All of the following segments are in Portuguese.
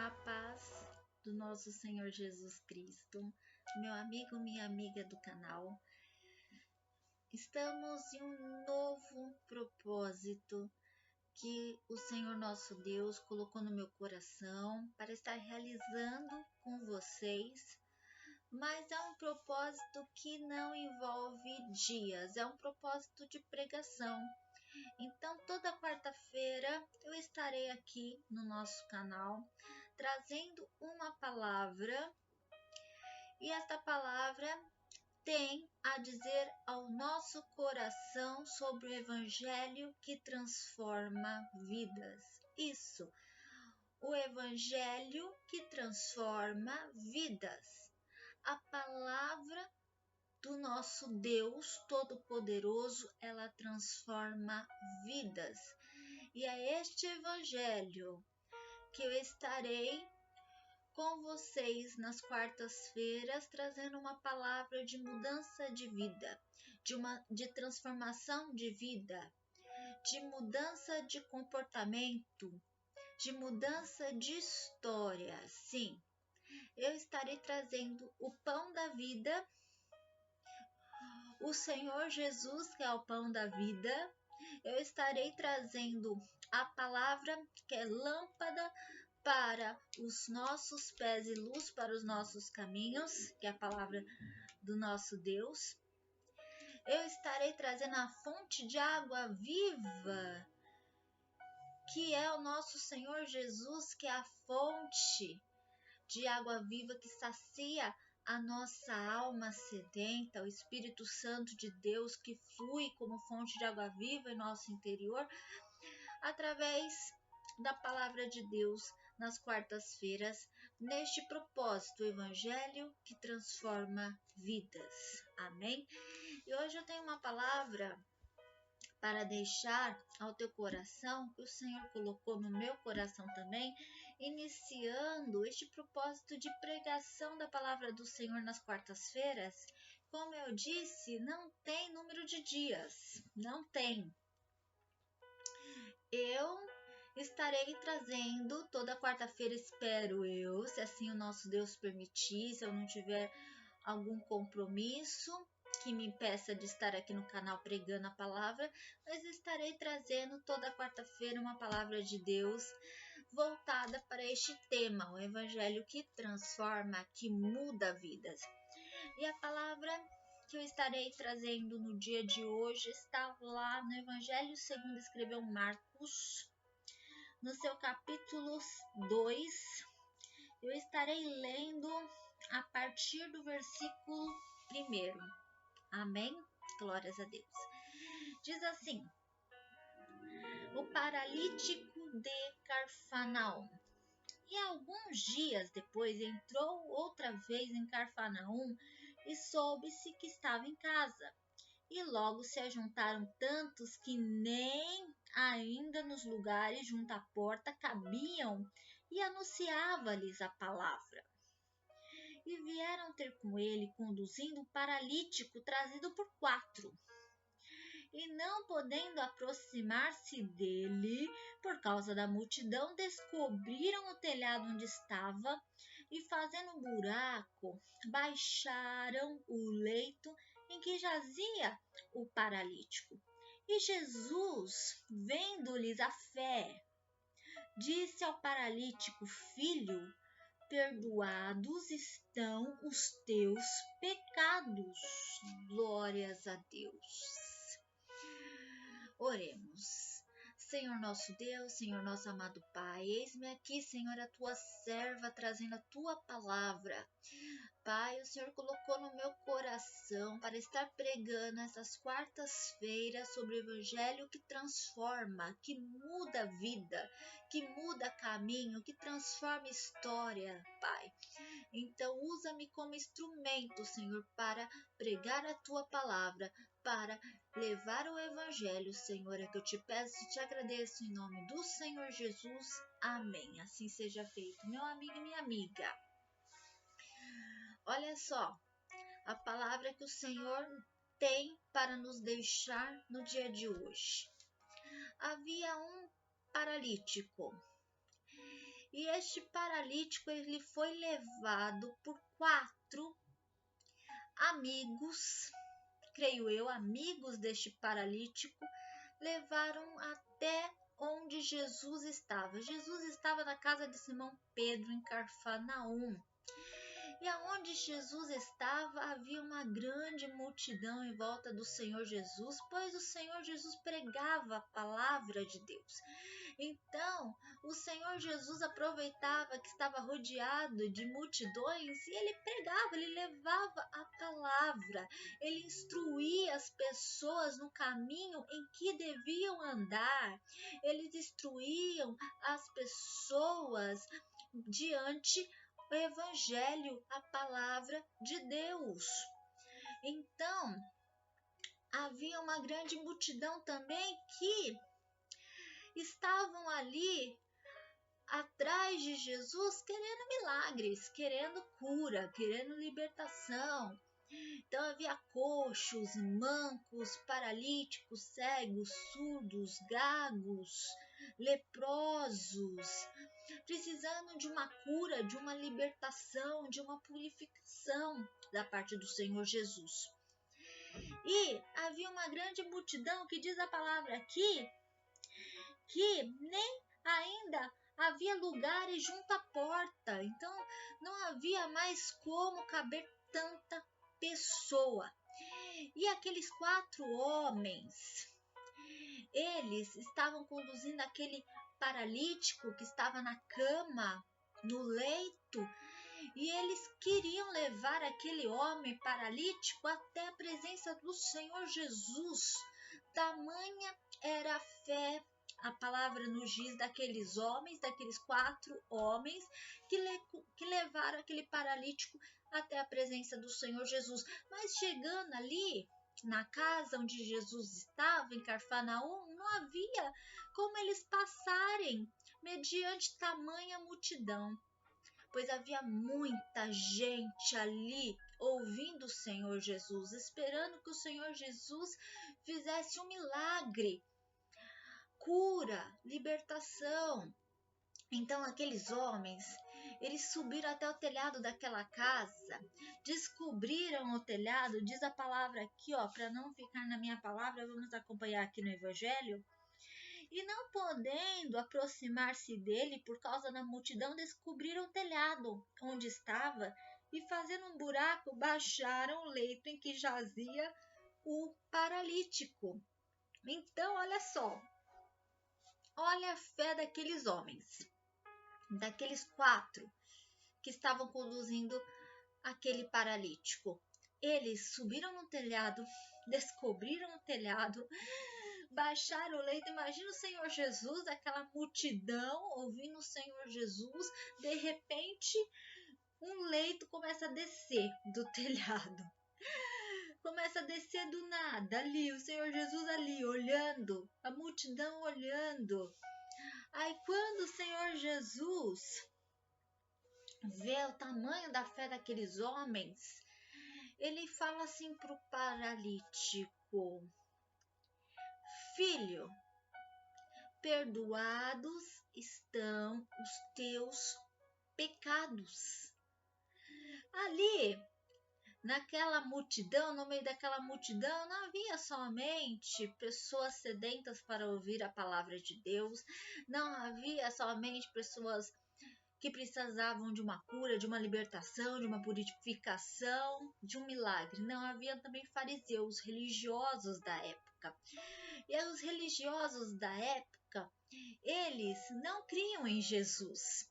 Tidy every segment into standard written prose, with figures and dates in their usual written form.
A paz do nosso Senhor Jesus Cristo, meu amigo, minha amiga do canal. Estamos em um novo propósito que o Senhor nosso Deus colocou no meu coração para estar realizando com vocês. Mas é um propósito que não envolve dias, é um propósito de pregação. Então, toda quarta-feira eu estarei aqui no nosso canal trazendo uma palavra, e esta palavra tem a dizer ao nosso coração sobre o Evangelho que transforma vidas. Isso, o Evangelho que transforma vidas. A palavra do nosso Deus Todo-Poderoso, ela transforma vidas. E é este Evangelho que eu estarei com vocês nas quartas-feiras, trazendo uma palavra de mudança de vida, de transformação de vida, de mudança de comportamento, de mudança de história. Sim, eu estarei trazendo o pão da vida, o Senhor Jesus, que é o pão da vida. Eu estarei trazendo a palavra que é lâmpada para os nossos pés e luz para os nossos caminhos, que é a palavra do nosso Deus. Eu estarei trazendo a fonte de água viva, que é o nosso Senhor Jesus, que é a fonte de água viva que sacia a nossa alma sedenta, o Espírito Santo de Deus que flui como fonte de água viva em nosso interior, através da palavra de Deus nas quartas-feiras, neste propósito, o Evangelho que transforma vidas. Amém? E hoje eu tenho uma palavra para deixar ao teu coração, que o Senhor colocou no meu coração também, iniciando este propósito de pregação da palavra do Senhor nas quartas-feiras. Como eu disse, não tem número de dias, não tem. Eu estarei trazendo toda quarta-feira, espero eu, se assim o nosso Deus permitir, se eu não tiver algum compromisso que me impeça de estar aqui no canal pregando a palavra, mas estarei trazendo toda quarta-feira uma palavra de Deus voltada para este tema, o Evangelho que transforma, que muda vidas. E a palavra que eu estarei trazendo no dia de hoje está lá no Evangelho segundo escreveu Marcos, no seu capítulo 2. Eu estarei lendo a partir do versículo 1. Amém? Glórias a Deus. Diz assim: o paralítico de Cafarnaum. E alguns dias depois entrou outra vez em Cafarnaum e soube-se que estava em casa. E logo se ajuntaram tantos que nem ainda nos lugares junto à porta cabiam, e anunciava-lhes a palavra. E vieram ter com ele, conduzindo um paralítico trazido por 4. E não podendo aproximar-se dele, por causa da multidão, descobriram o telhado onde estava e, fazendo um buraco, baixaram o leito em que jazia o paralítico. E Jesus, vendo-lhes a fé, disse ao paralítico: filho, perdoados estão os teus pecados. Glórias a Deus. Oremos. Senhor nosso Deus, Senhor nosso amado Pai, eis-me aqui, Senhor, a tua serva, trazendo a tua palavra. Pai, o Senhor colocou no meu coração para estar pregando essas quartas-feiras sobre o Evangelho que transforma, que muda a vida, que muda caminho, que transforma história, Pai. Então, usa-me como instrumento, Senhor, para pregar a tua palavra, para levar o Evangelho, Senhor, é que eu te peço e te agradeço em nome do Senhor Jesus. Amém. Assim seja feito, meu amigo e minha amiga. Olha só, a palavra que o Senhor tem para nos deixar no dia de hoje. Havia um paralítico E este paralítico ele foi levado por 4 amigos, creio eu, amigos deste paralítico, levaram até onde Jesus estava. Jesus estava na casa de Simão Pedro, em Cafarnaum. E aonde Jesus estava, havia uma grande multidão em volta do Senhor Jesus, pois o Senhor Jesus pregava a palavra de Deus. Então, o Senhor Jesus aproveitava que estava rodeado de multidões e ele pregava, ele levava a palavra, ele instruía as pessoas no caminho em que deviam andar, eles instruíam as pessoas diante o Evangelho, a palavra de Deus. Então, havia uma grande multidão também que estavam ali atrás de Jesus querendo milagres, querendo cura, querendo libertação. Então havia coxos, mancos, paralíticos, cegos, surdos, gagos, leprosos, precisando de uma cura, de uma libertação, de uma purificação da parte do Senhor Jesus. E havia uma grande multidão que diz a palavra aqui que nem ainda havia lugares junto à porta, então não havia mais como caber tanta pessoa. E aqueles 4 homens, eles estavam conduzindo aquele paralítico que estava na cama, no leito, e eles queriam levar aquele homem paralítico até a presença do Senhor Jesus. Tamanha era a fé, a palavra nos diz, daqueles homens, daqueles 4 homens que levaram aquele paralítico até a presença do Senhor Jesus. Mas chegando ali na casa onde Jesus estava, em Cafarnaum, não havia como eles passarem mediante tamanha multidão, pois havia muita gente ali ouvindo o Senhor Jesus, esperando que o Senhor Jesus fizesse um milagre, cura, libertação. Então aqueles homens, eles subiram até o telhado daquela casa, descobriram o telhado, diz a palavra aqui, ó, para não ficar na minha palavra, vamos acompanhar aqui no Evangelho. E não podendo aproximar-se dele por causa da multidão, descobriram o telhado onde estava e, fazendo um buraco, baixaram o leito em que jazia o paralítico. Então, olha só, olha a fé daqueles homens, daqueles 4 que estavam conduzindo aquele paralítico. Eles subiram no telhado, descobriram o telhado, baixaram o leito. Imagina o Senhor Jesus, aquela multidão ouvindo o Senhor Jesus. De repente, um leito começa a descer do telhado. Começa a descer do nada, ali, o Senhor Jesus ali, olhando, a multidão olhando. Aí quando o Senhor Jesus vê o tamanho da fé daqueles homens, ele fala assim para o paralítico: filho, perdoados estão os teus pecados. Ali, naquela multidão, no meio daquela multidão, não havia somente pessoas sedentas para ouvir a palavra de Deus, não havia somente pessoas que precisavam de uma cura, de uma libertação, de uma purificação, de um milagre. Não, havia também fariseus, religiosos da época. E os religiosos da época, eles não criam em Jesus.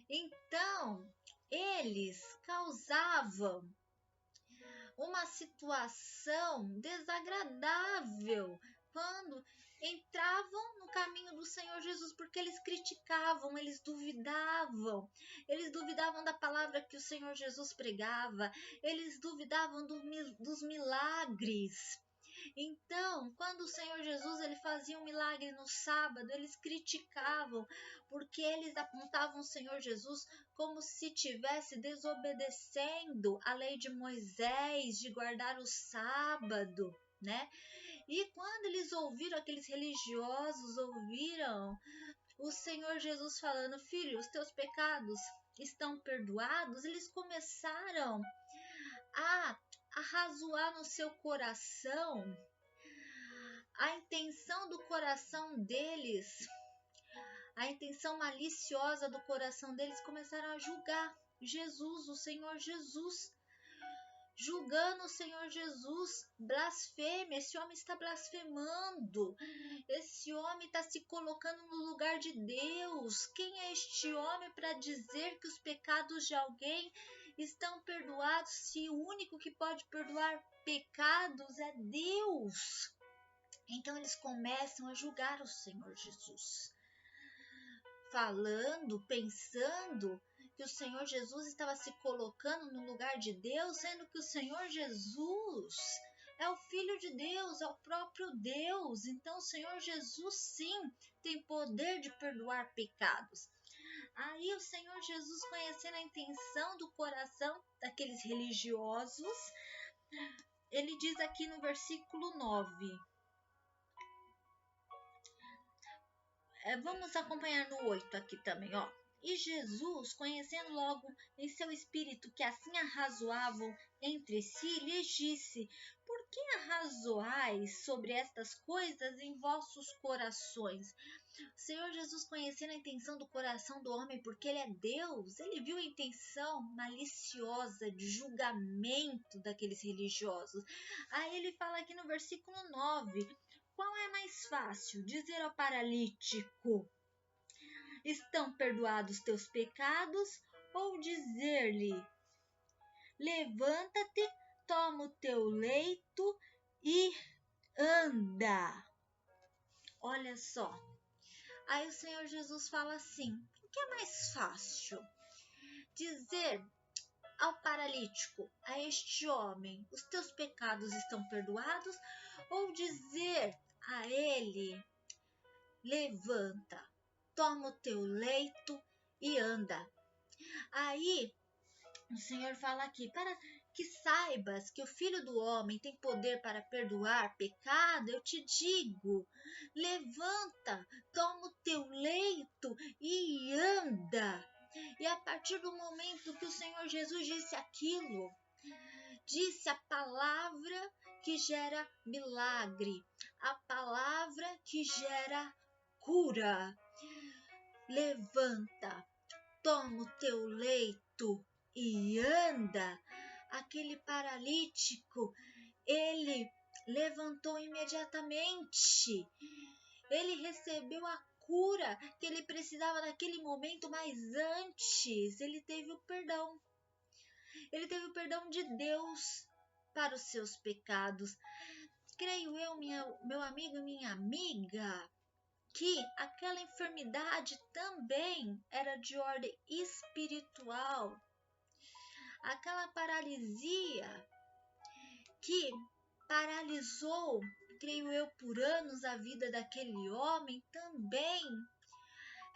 Então, eles causavam uma situação desagradável quando entravam no caminho do Senhor Jesus, porque eles criticavam, eles duvidavam da palavra que o Senhor Jesus pregava, eles duvidavam dos milagres. Então, quando o Senhor Jesus ele fazia um milagre no sábado, eles criticavam, porque eles apontavam o Senhor Jesus como se estivesse desobedecendo a lei de Moisés, de guardar o sábado, né? E quando eles ouviram, aqueles religiosos ouviram o Senhor Jesus falando: filho, os teus pecados estão perdoados, eles começaram a arrazoar no seu coração, a intenção do coração deles, a intenção maliciosa do coração deles, começaram a julgar Jesus, o Senhor Jesus, julgando o Senhor Jesus, blasfêmia, esse homem está blasfemando, esse homem está se colocando no lugar de Deus. Quem é este homem para dizer que os pecados de alguém estão perdoados, se o único que pode perdoar pecados é Deus? Então eles começam a julgar o Senhor Jesus, falando, pensando que o Senhor Jesus estava se colocando no lugar de Deus, sendo que o Senhor Jesus é o Filho de Deus, é o próprio Deus. Então o Senhor Jesus sim tem poder de perdoar pecados. Aí o Senhor Jesus, conhecendo a intenção do coração daqueles religiosos, ele diz aqui no versículo 9. Vamos acompanhar no 8 aqui também, ó. E Jesus, conhecendo logo em seu espírito que assim arrazoavam entre si, lhes disse: por que arrazoais sobre estas coisas em vossos corações? O Senhor Jesus, conhecendo a intenção do coração do homem, porque ele é Deus, ele viu a intenção maliciosa de julgamento daqueles religiosos. Aí ele fala aqui no versículo 9: qual é mais fácil, dizer ao paralítico: estão perdoados teus pecados, ou dizer-lhe: levanta-te, toma o teu leito e anda? Olha só. Aí o Senhor Jesus fala assim: o que é mais fácil? Dizer ao paralítico, a este homem: os teus pecados estão perdoados, ou dizer a ele: levanta, toma o teu leito e anda? Aí o Senhor fala aqui: para que saibas que o Filho do Homem tem poder para perdoar pecado, eu te digo: levanta, toma o teu leito e anda. E a partir do momento que o Senhor Jesus disse aquilo, disse a palavra que gera milagre, a palavra que gera cura. Levanta, toma o teu leito e anda. Aquele paralítico, ele levantou imediatamente. Ele recebeu a cura que ele precisava naquele momento, mas antes ele teve o perdão. Ele teve o perdão de Deus para os seus pecados. Creio eu, meu amigo e minha amiga, que aquela enfermidade também era de ordem espiritual. Aquela paralisia que paralisou, creio eu, por anos a vida daquele homem também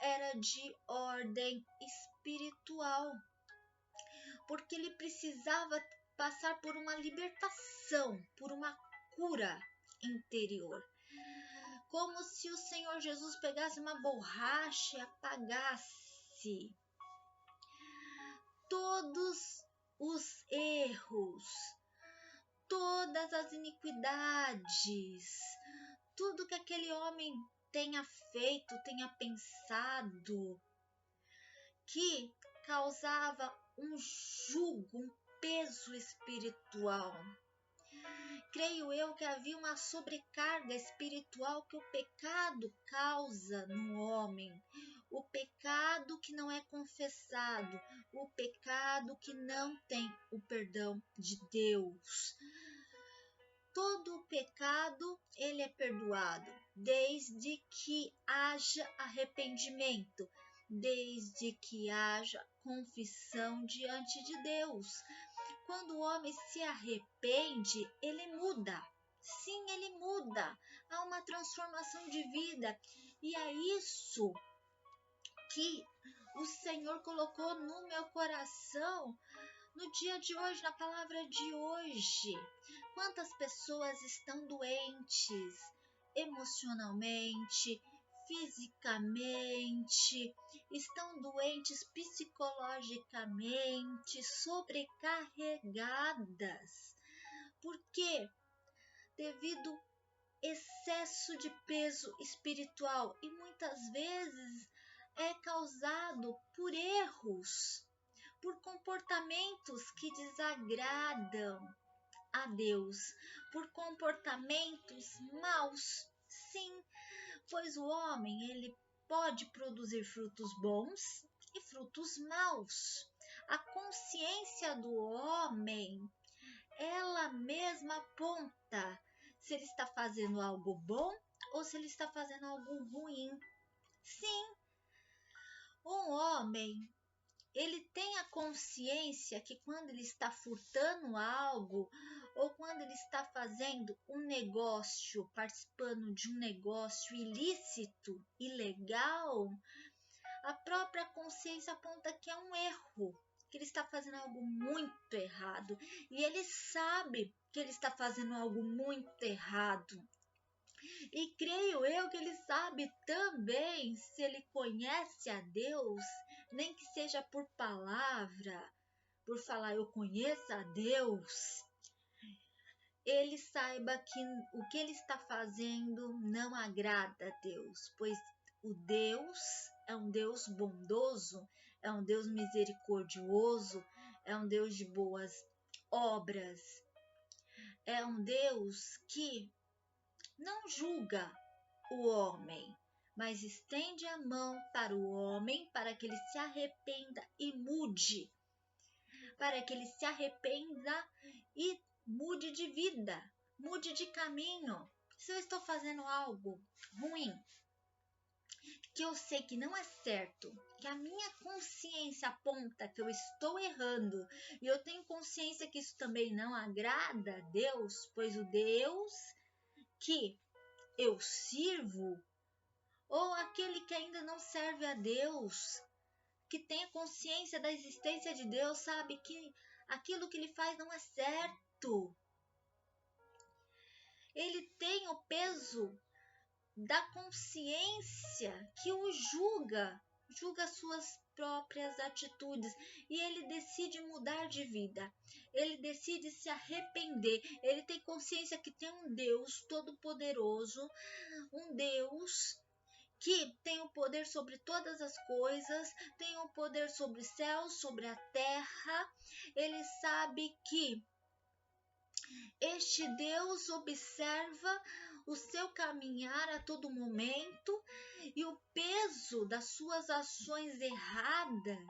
era de ordem espiritual, porque ele precisava passar por uma libertação, por uma cura interior. Como se o Senhor Jesus pegasse uma borracha e apagasse todos os erros, todas as iniquidades, tudo que aquele homem tenha feito, tenha pensado, que causava um jugo, um peso espiritual. Creio eu que havia uma sobrecarga espiritual que o pecado causa no homem. O pecado que não é confessado, o pecado que não tem o perdão de Deus. Todo o pecado, ele é perdoado, desde que haja arrependimento, desde que haja confissão diante de Deus. Quando o homem se arrepende, ele muda. Sim, ele muda. Há uma transformação de vida. E é isso que o Senhor colocou no meu coração no dia de hoje, na palavra de hoje. Quantas pessoas estão doentes emocionalmente, fisicamente, estão doentes psicologicamente, sobrecarregadas. Por quê? Devido ao excesso de peso espiritual e muitas vezes é causado por erros, por comportamentos que desagradam a Deus, por comportamentos maus. Sim, pois o homem ele pode produzir frutos bons e frutos maus. A consciência do homem, ela mesma aponta se ele está fazendo algo bom ou se ele está fazendo algo ruim. Sim, um homem ele tem a consciência que quando ele está furtando algo ou quando ele está fazendo um negócio, participando de um negócio ilícito, ilegal, a própria consciência aponta que é um erro, que ele está fazendo algo muito errado e ele sabe que ele está fazendo algo muito errado. E creio eu que ele sabe também, se ele conhece a Deus, nem que seja por palavra, por falar eu conheço a Deus, ele saiba que o que ele está fazendo não agrada a Deus, pois o Deus é um Deus bondoso, é um Deus misericordioso, é um Deus de boas obras, é um Deus que não julga o homem, mas estende a mão para o homem para que ele se arrependa e mude, para que ele se arrependa e mude de vida, mude de caminho. Se eu estou fazendo algo ruim, que eu sei que não é certo, que a minha consciência aponta que eu estou errando, e eu tenho consciência que isso também não agrada a Deus, pois o Deus que eu sirvo, ou aquele que ainda não serve a Deus, que tem a consciência da existência de Deus, sabe que aquilo que ele faz não é certo. Ele tem o peso da consciência que o julga suas próprias atitudes e ele decide mudar de vida, ele decide se arrepender, ele tem consciência que tem um Deus todo-poderoso, um Deus que tem o poder sobre todas as coisas, tem o poder sobre o céu, sobre a terra. Ele sabe que este Deus observa o seu caminhar a todo momento e o peso das suas ações erradas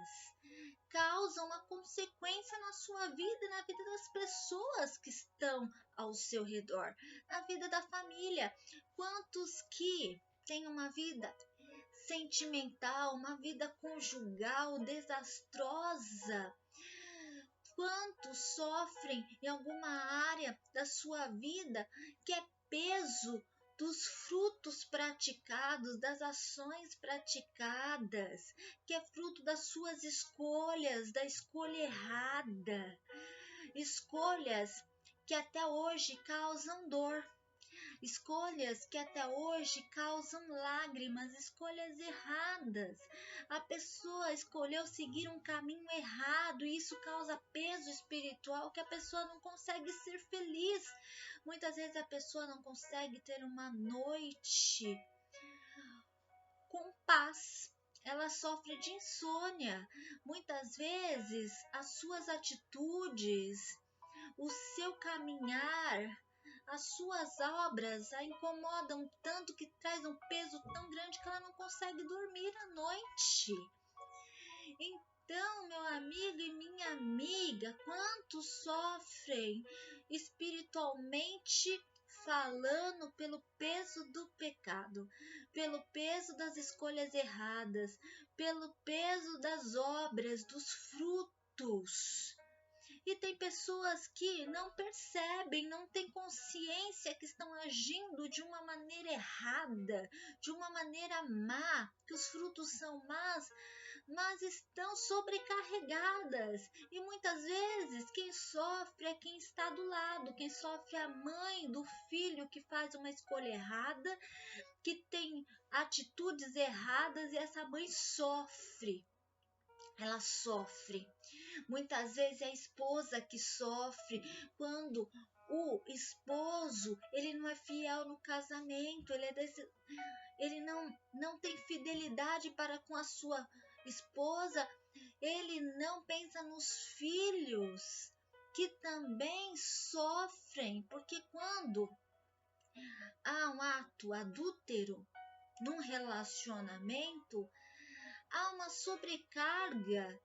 causa uma consequência na sua vida e na vida das pessoas que estão ao seu redor, na vida da família. Quantos que têm uma vida sentimental, uma vida conjugal desastrosa? Quantos sofrem em alguma área da sua vida que é peso dos frutos praticados, das ações praticadas, que é fruto das suas escolhas, da escolha errada, escolhas que até hoje causam dor, escolhas que até hoje causam lágrimas, escolhas erradas. A pessoa escolheu seguir um caminho errado e isso causa peso espiritual que a pessoa não consegue ser feliz. Muitas vezes a pessoa não consegue ter uma noite com paz. Ela sofre de insônia. Muitas vezes as suas atitudes, o seu caminhar, as suas obras a incomodam tanto que traz um peso tão grande que ela não consegue dormir à noite. Então, meu amigo e minha amiga, quantos sofrem espiritualmente falando pelo peso do pecado, pelo peso das escolhas erradas, pelo peso das obras, dos frutos. E tem pessoas que não percebem, não têm consciência que estão agindo de uma maneira errada, de uma maneira má, que os frutos são más mas estão sobrecarregadas. E muitas vezes quem sofre é quem está do lado, quem sofre é a mãe do filho que faz uma escolha errada, que tem atitudes erradas, e essa mãe sofre. Ela sofre. Muitas vezes é a esposa que sofre quando o esposo ele não é fiel no casamento, ele não tem fidelidade para com a sua esposa, ele não pensa nos filhos que também sofrem, porque quando há um ato adúltero num relacionamento, há uma sobrecarga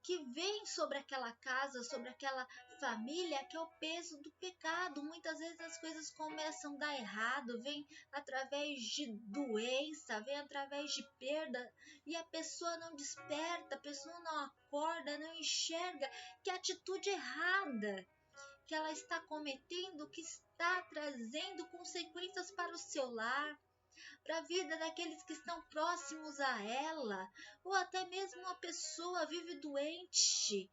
que vem sobre aquela casa, sobre aquela família, que é o peso do pecado. Muitas vezes as coisas começam a dar errado, vem através de doença, vem através de perda, e a pessoa não desperta, a pessoa não acorda, não enxerga que a atitude errada que ela está cometendo, que está trazendo consequências para o seu lar, para a vida daqueles que estão próximos a ela, ou até mesmo a pessoa vive doente,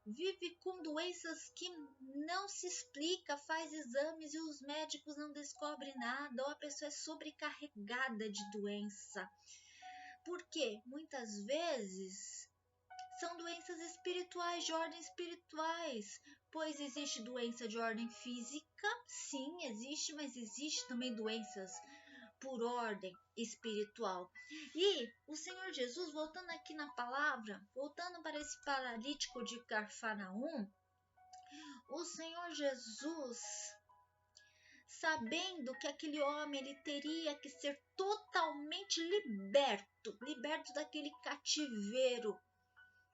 vive com doenças que não se explica, faz exames e os médicos não descobrem nada, ou a pessoa é sobrecarregada de doença. Porque muitas vezes são doenças espirituais, de ordem espirituais, pois existe doença de ordem física, sim, existe, mas existe também doenças por ordem espiritual. E o Senhor Jesus, voltando aqui na palavra, voltando para esse paralítico de Cafarnaum, o Senhor Jesus, sabendo que aquele homem ele teria que ser totalmente liberto daquele cativeiro,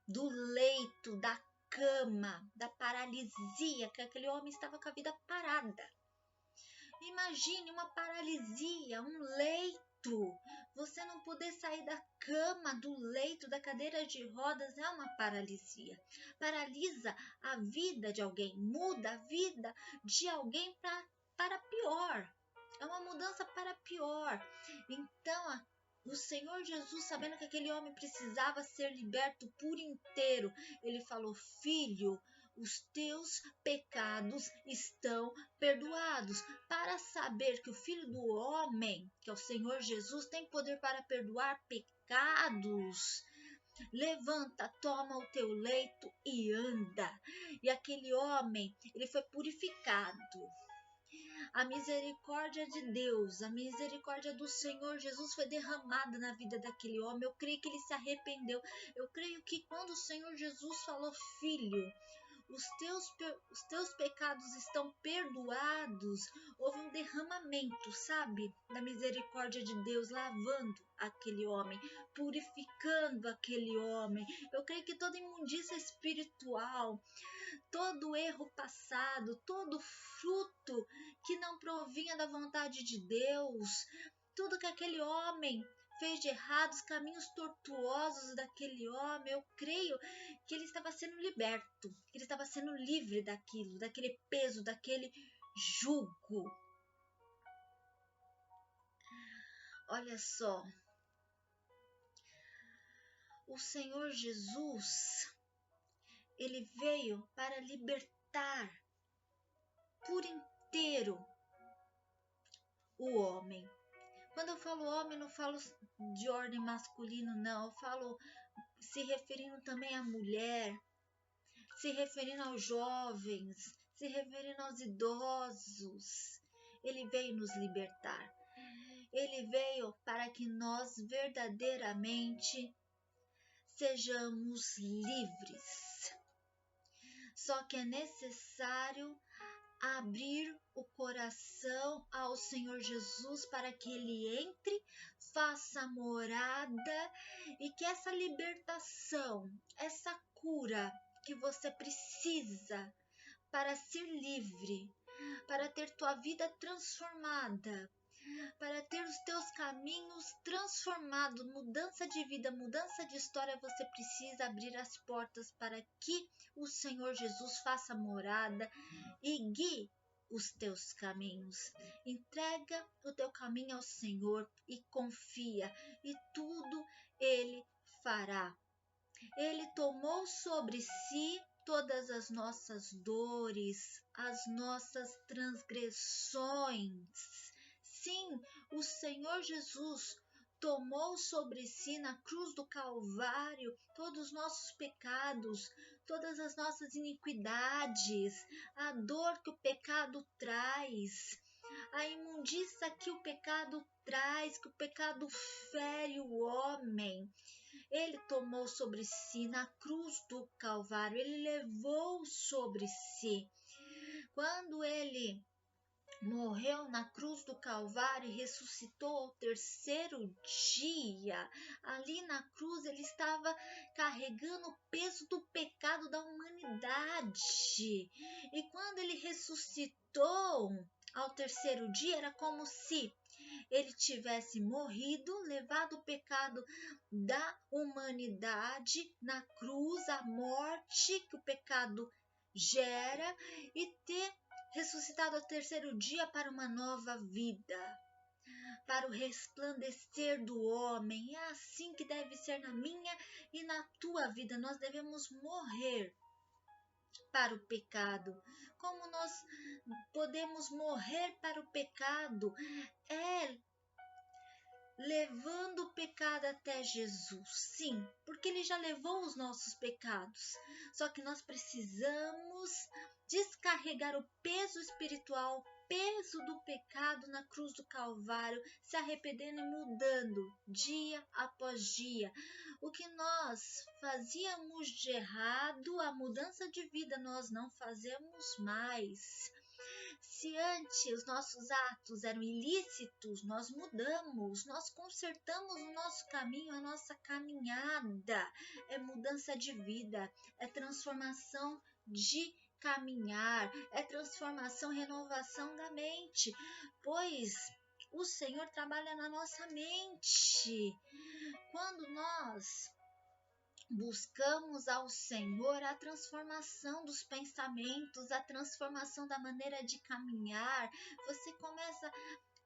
do leito, da cama, da paralisia, que aquele homem estava com a vida parada. Imagine uma paralisia, um leito. Você não poder sair da cama, do leito, da cadeira de rodas é uma paralisia. Paralisa a vida de alguém, muda a vida de alguém para pior. É uma mudança para pior. Então, o Senhor Jesus, sabendo que aquele homem precisava ser liberto por inteiro, ele falou: filho, os teus pecados estão perdoados. Para saber que o Filho do Homem, que é o Senhor Jesus, tem poder para perdoar pecados, levanta, toma o teu leito e anda. E aquele homem, ele foi purificado. A misericórdia de Deus, a misericórdia do Senhor Jesus foi derramada na vida daquele homem. Eu creio que ele se arrependeu. Eu creio que quando o Senhor Jesus falou: filho, os teus pecados estão perdoados, houve um derramamento, sabe, da misericórdia de Deus, lavando aquele homem, purificando aquele homem. Eu creio que toda imundícia espiritual, todo erro passado, todo fruto que não provinha da vontade de Deus, tudo que aquele homem fez de errado, os caminhos tortuosos daquele homem, eu creio que ele estava sendo liberto, que ele estava sendo livre daquilo, daquele peso, daquele jugo. Olha só, o Senhor Jesus, ele veio para libertar por inteiro o homem. Quando eu falo homem, não falo de ordem masculino, não. Eu falo se referindo também à mulher, se referindo aos jovens, se referindo aos idosos. Ele veio nos libertar. Ele veio para que nós verdadeiramente sejamos livres. Só que é necessário abrir o coração ao Senhor Jesus para que ele entre, faça morada, e que essa libertação, essa cura que você precisa para ser livre, para ter tua vida transformada, para ter os teus caminhos transformados, mudança de vida, mudança de história, você precisa abrir as portas para que o Senhor Jesus faça morada e guie os teus caminhos. Entrega o teu caminho ao Senhor e confia, e tudo Ele fará. Ele tomou sobre si todas as nossas dores, as nossas transgressões. Sim, o Senhor Jesus tomou sobre si na cruz do Calvário todos os nossos pecados, todas as nossas iniquidades, a dor que o pecado traz, a imundícia que o pecado traz, que o pecado fere o homem. Ele tomou sobre si na cruz do Calvário, ele levou sobre si. Quando ele morreu na cruz do Calvário e ressuscitou ao terceiro dia, ali na cruz ele estava carregando o peso do pecado da humanidade. E quando ele ressuscitou ao terceiro dia, era como se ele tivesse morrido, levado o pecado da humanidade na cruz, a morte que o pecado gera, e ter ressuscitado ao terceiro dia para uma nova vida, para o resplandecer do homem. É assim que deve ser na minha e na tua vida. Nós devemos morrer para o pecado. Como nós podemos morrer para o pecado? É levando o pecado até Jesus. Sim, porque ele já levou os nossos pecados. Só que nós precisamos descarregar o peso espiritual, peso do pecado na cruz do Calvário, se arrependendo e mudando dia após dia. O que nós fazíamos de errado, a mudança de vida nós não fazemos mais. Se antes os nossos atos eram ilícitos, nós mudamos, nós consertamos o nosso caminho, a nossa caminhada. É mudança de vida, é transformação de caminhar, é transformação, renovação da mente, pois o Senhor trabalha na nossa mente. Quando nós buscamos ao Senhor, a transformação dos pensamentos, a transformação da maneira de caminhar, você começa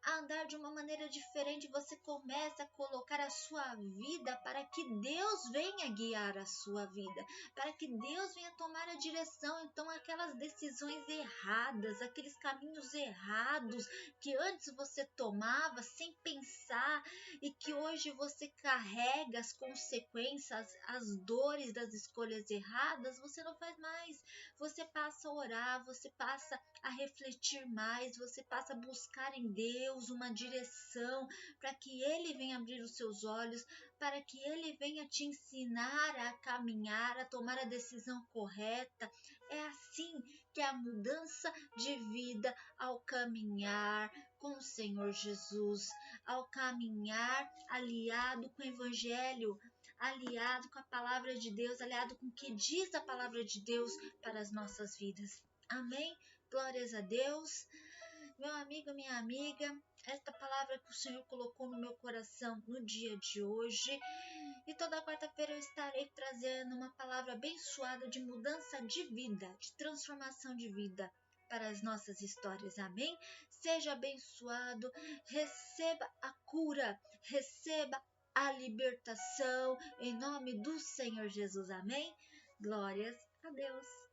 a andar de uma maneira diferente, você começa a colocar a sua vida para que Deus venha guiar a sua vida, para que Deus venha tomar a direção. Então aquelas decisões erradas, aqueles caminhos errados que antes você tomava sem pensar e que hoje você carrega as consequências, as dores das escolhas erradas, você não faz mais. Você passa a orar, você passa a refletir mais, você passa a buscar em Deus uma direção para que Ele venha abrir os seus olhos, para que Ele venha te ensinar a caminhar, a tomar a decisão correta. É assim que é a mudança de vida ao caminhar com o Senhor Jesus, ao caminhar aliado com o Evangelho, aliado com a palavra de Deus, aliado com o que diz a palavra de Deus para as nossas vidas. Amém? Glórias a Deus. Meu amigo, minha amiga, esta palavra que o Senhor colocou no meu coração no dia de hoje. E toda quarta-feira eu estarei trazendo uma palavra abençoada de mudança de vida, de transformação de vida para as nossas histórias. Amém? Seja abençoado, receba a cura, receba a libertação em nome do Senhor Jesus. Amém? Glórias a Deus.